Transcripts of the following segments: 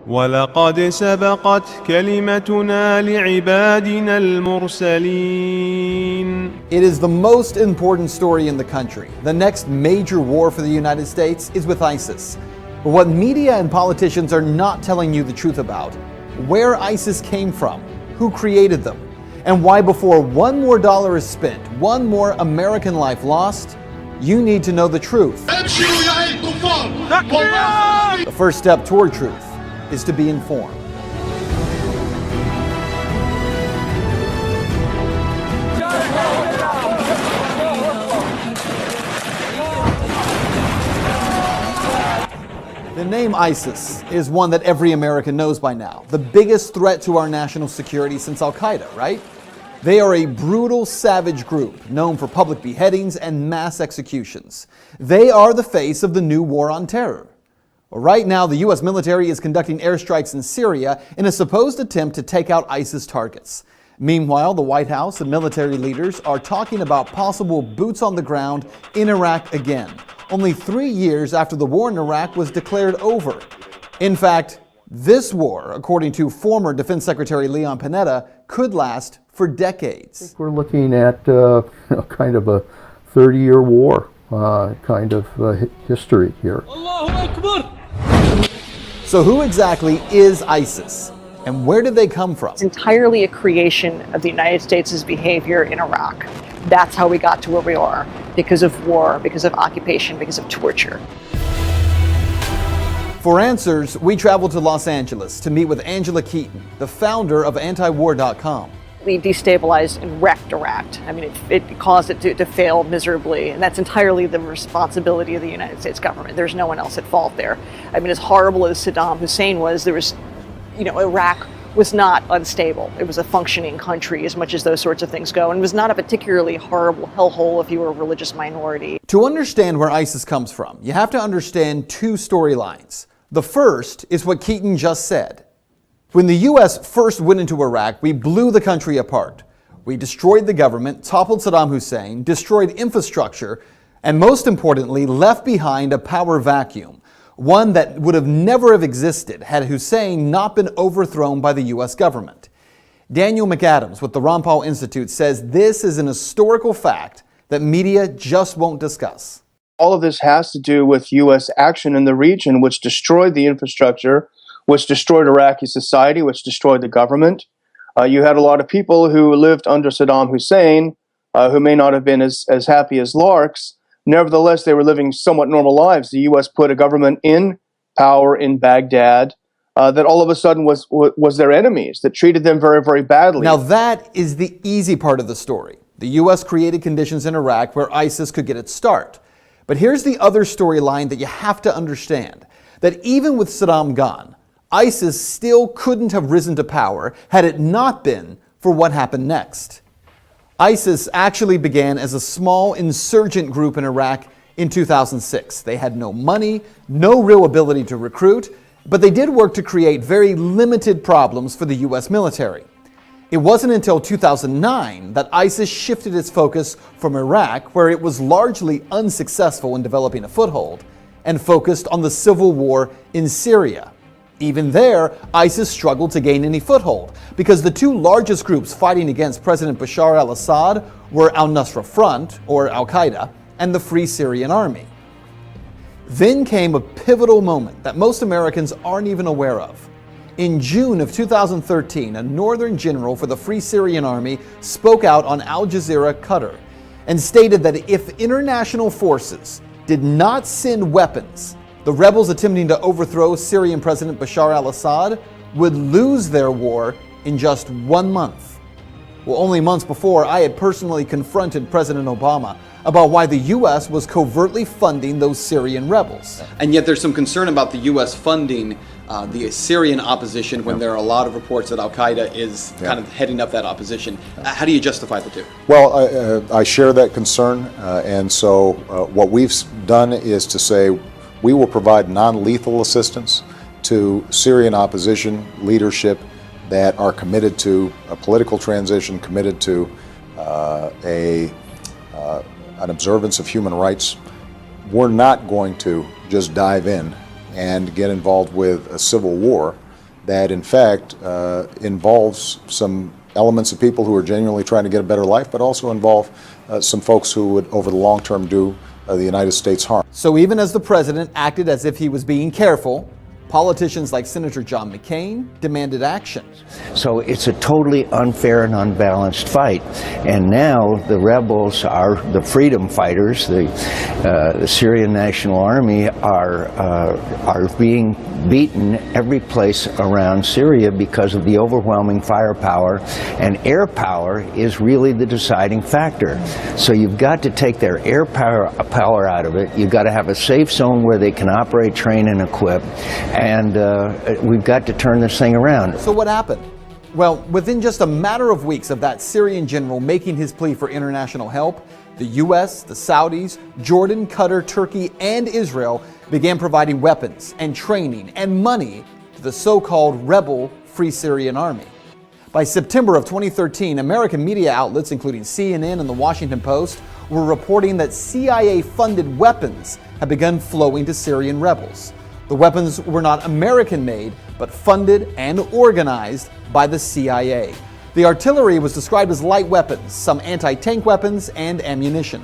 ولقد سبقت كلمتنا لعبادنا المرسلين. It is the most important story in the country. The next major war for the United States is with ISIS. But what media and politicians are not telling you the truth about, where ISIS came from, who created them, and why before one more dollar is spent, one more American life lost, you need to know the truth. The first step toward truth is to be informed. The name ISIS is one that every American knows by now. The biggest threat to our national security since Al-Qaeda, right? They are a brutal, savage group known for public beheadings and mass executions. They are the face of the new war on terror. Right now, the U.S. military is conducting airstrikes in Syria in a supposed attempt to take out ISIS targets. Meanwhile, the White House and military leaders are talking about possible boots on the ground in Iraq again, only 3 years after the war in Iraq was declared over. In fact, this war, according to former Defense Secretary Leon Panetta, could last for decades. I think we're looking at kind of a 30-year war history here. Allahu Akbar! So who exactly is ISIS, and where did they come from? It's entirely a creation of the United States' behavior in Iraq. That's how we got to where we are, because of war, because of occupation, because of torture. For answers, we traveled to Los Angeles to meet with Angela Keaton, the founder of antiwar.com. We destabilized and wrecked Iraq. I mean, it caused it to fail miserably, and that's entirely the responsibility of the United States government. There's no one else at fault there. I mean, as horrible as Saddam Hussein was, Iraq was not unstable. It was a functioning country as much as those sorts of things go, and was not a particularly horrible hellhole if you were a religious minority. To understand where ISIS comes from, you have to understand two storylines. The first is what Keaton just said. When the U.S. first went into Iraq, we blew the country apart. We destroyed the government, toppled Saddam Hussein, destroyed infrastructure, and most importantly, left behind a power vacuum, one that would have never have existed had Hussein not been overthrown by the U.S. government. Daniel McAdams with the Ron Paul Institute says this is an historical fact that media just won't discuss. All of this has to do with U.S. action in the region, which destroyed the infrastructure, which destroyed Iraqi society, which destroyed the government. You had a lot of people who lived under Saddam Hussein, who may not have been as happy as larks. Nevertheless, they were living somewhat normal lives. The U.S. put a government in power in Baghdad that all of a sudden was their enemies, that treated them very, very badly. Now that is the easy part of the story. The U.S. created conditions in Iraq where ISIS could get its start. But here's the other storyline that you have to understand, that even with Saddam gone, ISIS still couldn't have risen to power had it not been for what happened next. ISIS actually began as a small insurgent group in Iraq in 2006. They had no money, no real ability to recruit, but they did work to create very limited problems for the U.S. military. It wasn't until 2009 that ISIS shifted its focus from Iraq, where it was largely unsuccessful in developing a foothold, and focused on the civil war in Syria. Even there, ISIS struggled to gain any foothold because the two largest groups fighting against President Bashar al-Assad were al-Nusra Front, or Al-Qaeda, and the Free Syrian Army. Then came a pivotal moment that most Americans aren't even aware of. In June of 2013, a northern general for the Free Syrian Army spoke out on Al Jazeera Qatar and stated that if international forces did not send weapons, the rebels attempting to overthrow Syrian President Bashar al-Assad would lose their war in just 1 month. Well, only months before, I had personally confronted President Obama about why the U.S. was covertly funding those Syrian rebels. And yet there's some concern about the U.S. funding the Syrian opposition when there are a lot of reports that Al-Qaeda is kind of heading up that opposition. How do you justify the two? Well, I share that concern, and so what we've done is to say we will provide non-lethal assistance to Syrian opposition leadership that are committed to a political transition, committed to an observance of human rights. We're not going to just dive in and get involved with a civil war that in fact involves some elements of people who are genuinely trying to get a better life, but also involve some folks who would, over the long term, do the United States harm. So even as the president acted as if he was being careful, politicians like Senator John McCain demanded action. So it's a totally unfair and unbalanced fight. And now the rebels are the freedom fighters, the Syrian National Army are being beaten every place around Syria because of the overwhelming firepower, and air power is really the deciding factor. So you've got to take their air power out of it. You've got to have a safe zone where they can operate, train, and equip. And we've got to turn this thing around. So what happened? Well, within just a matter of weeks of that Syrian general making his plea for international help, the U.S., the Saudis, Jordan, Qatar, Turkey, and Israel began providing weapons and training and money to the so-called rebel Free Syrian Army. By September of 2013, American media outlets, including CNN and the Washington Post, were reporting that CIA-funded weapons had begun flowing to Syrian rebels. The weapons were not American-made, but funded and organized by the CIA. The artillery was described as light weapons, some anti-tank weapons, and ammunition.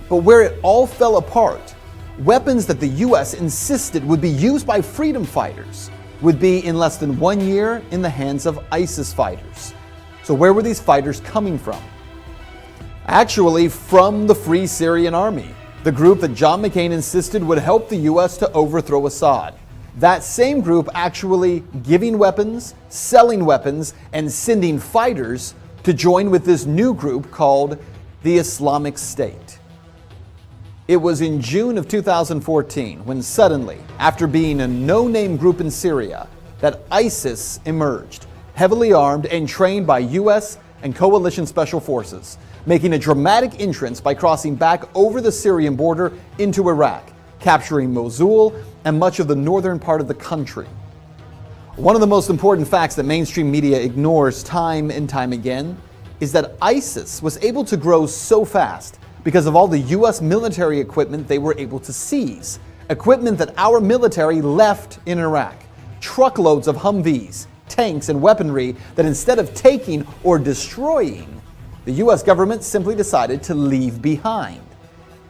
But where it all fell apart, weapons that the U.S. insisted would be used by freedom fighters would be in less than 1 year in the hands of ISIS fighters. So where were these fighters coming from? Actually, from the Free Syrian Army, the group that John McCain insisted would help the U.S. to overthrow Assad. That same group actually giving weapons, selling weapons, and sending fighters to join with this new group called the Islamic State. It was in June of 2014 when suddenly, after being a no-name group in Syria, that ISIS emerged, heavily armed and trained by U.S. and coalition special forces, making a dramatic entrance by crossing back over the Syrian border into Iraq, capturing Mosul and much of the northern part of the country. One of the most important facts that mainstream media ignores time and time again is that ISIS was able to grow so fast because of all the U.S. military equipment they were able to seize, equipment that our military left in Iraq, truckloads of Humvees, tanks, and weaponry that instead of taking or destroying, the U.S. government simply decided to leave behind.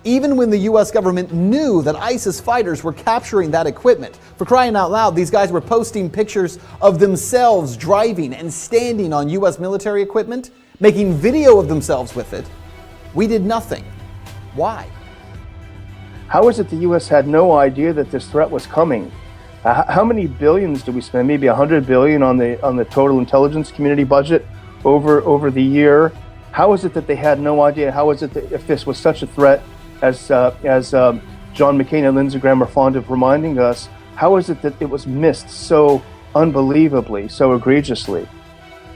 Even when the U.S. government knew that ISIS fighters were capturing that equipment, for crying out loud, these guys were posting pictures of themselves driving and standing on U.S. military equipment, making video of themselves with it. We did nothing. Why? How is it the U.S. had no idea that this threat was coming? How many billions do we spend? Maybe $100 billion on the total intelligence community budget over the year. How is it that they had no idea? How is it that if this was such a threat, as John McCain and Lindsey Graham are fond of reminding us, how is it that it was missed so unbelievably, so egregiously?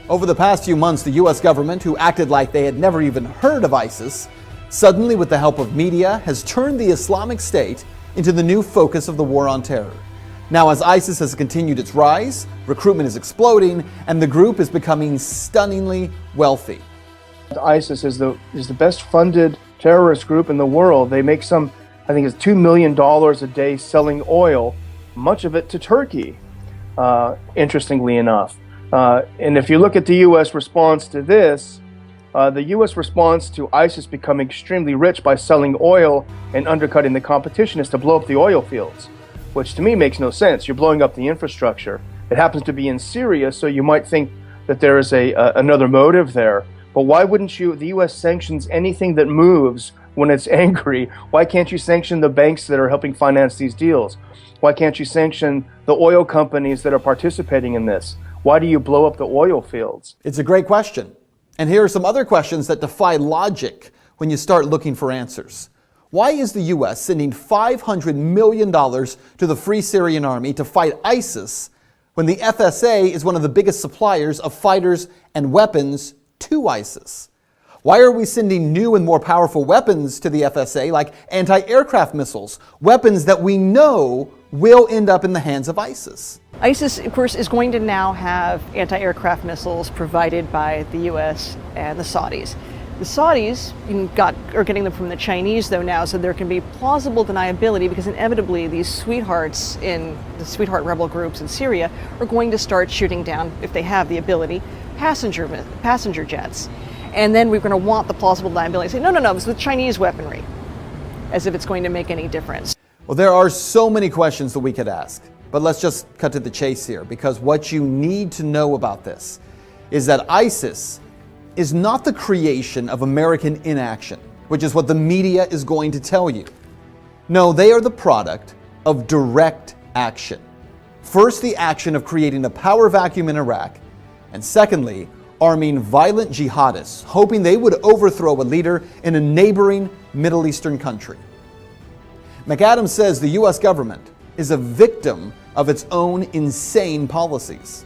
Over the past few months, the U.S. government, who acted like they had never even heard of ISIS, suddenly, with the help of media, has turned the Islamic State into the new focus of the war on terror. Now, as ISIS has continued its rise, recruitment is exploding, and the group is becoming stunningly wealthy. ISIS is the best funded terrorist group in the world. They make I think it's $2 million a day selling oil, much of it to Turkey, interestingly enough. And if you look at the U.S. response to this, the U.S. response to ISIS becoming extremely rich by selling oil and undercutting the competition is to blow up the oil fields, which to me makes no sense. You're blowing up the infrastructure. It happens to be in Syria, so you might think that there is another motive there. But why wouldn't the U.S. sanctions anything that moves when it's angry? Why can't you sanction the banks that are helping finance these deals? Why can't you sanction the oil companies that are participating in this? Why do you blow up the oil fields? It's a great question. And here are some other questions that defy logic when you start looking for answers. Why is the U.S. sending $500 million to the Free Syrian Army to fight ISIS when the FSA is one of the biggest suppliers of fighters and weapons to ISIS? Why are we sending new and more powerful weapons to the FSA, like anti-aircraft missiles, weapons that we know will end up in the hands of ISIS? ISIS, of course, is going to now have anti-aircraft missiles provided by the U.S. and the Saudis. The Saudis are getting them from the Chinese, though, now, so there can be plausible deniability because inevitably these sweethearts in the sweetheart rebel groups in Syria are going to start shooting down, if they have the ability, passenger jets. And then we're going to want the plausible deniability. Say, no, it's the Chinese weaponry, as if it's going to make any difference. Well, there are so many questions that we could ask, but let's just cut to the chase here, because what you need to know about this is that ISIS is not the creation of American inaction, which is what the media is going to tell you. No, they are the product of direct action. First, the action of creating a power vacuum in Iraq, and secondly, arming violent jihadists, hoping they would overthrow a leader in a neighboring Middle Eastern country. McAdams says the U.S. government is a victim of its own insane policies.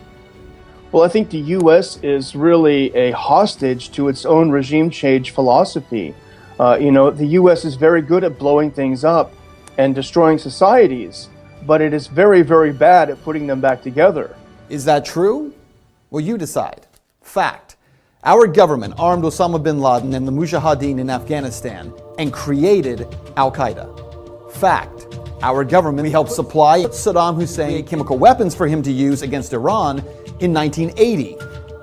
Well, I think the U.S. is really a hostage to its own regime change philosophy. The U.S. is very good at blowing things up and destroying societies, but it is very, very bad at putting them back together. Is that true? Well, you decide. Fact. Our government armed Osama bin Laden and the Mujahideen in Afghanistan and created Al-Qaeda. Fact. Our government helped supply Saddam Hussein chemical weapons for him to use against Iran in 1980,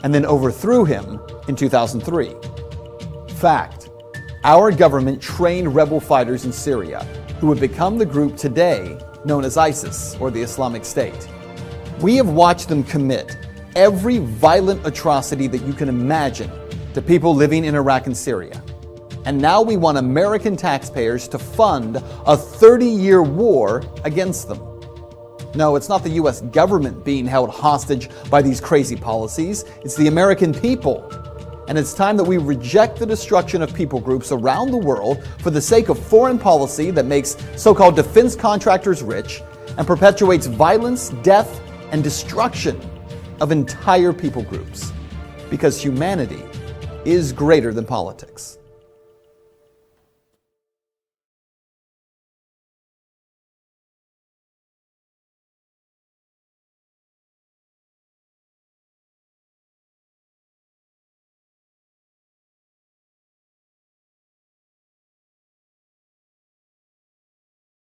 and then overthrew him in 2003. Fact. Our government trained rebel fighters in Syria who would become the group today known as ISIS, or the Islamic State. We have watched them commit every violent atrocity that you can imagine to people living in Iraq and Syria. And now we want American taxpayers to fund a 30-year war against them. No, it's not the U.S. government being held hostage by these crazy policies. It's the American people. And it's time that we reject the destruction of people groups around the world for the sake of foreign policy that makes so-called defense contractors rich and perpetuates violence, death, and destruction of entire people groups. Because humanity is greater than politics.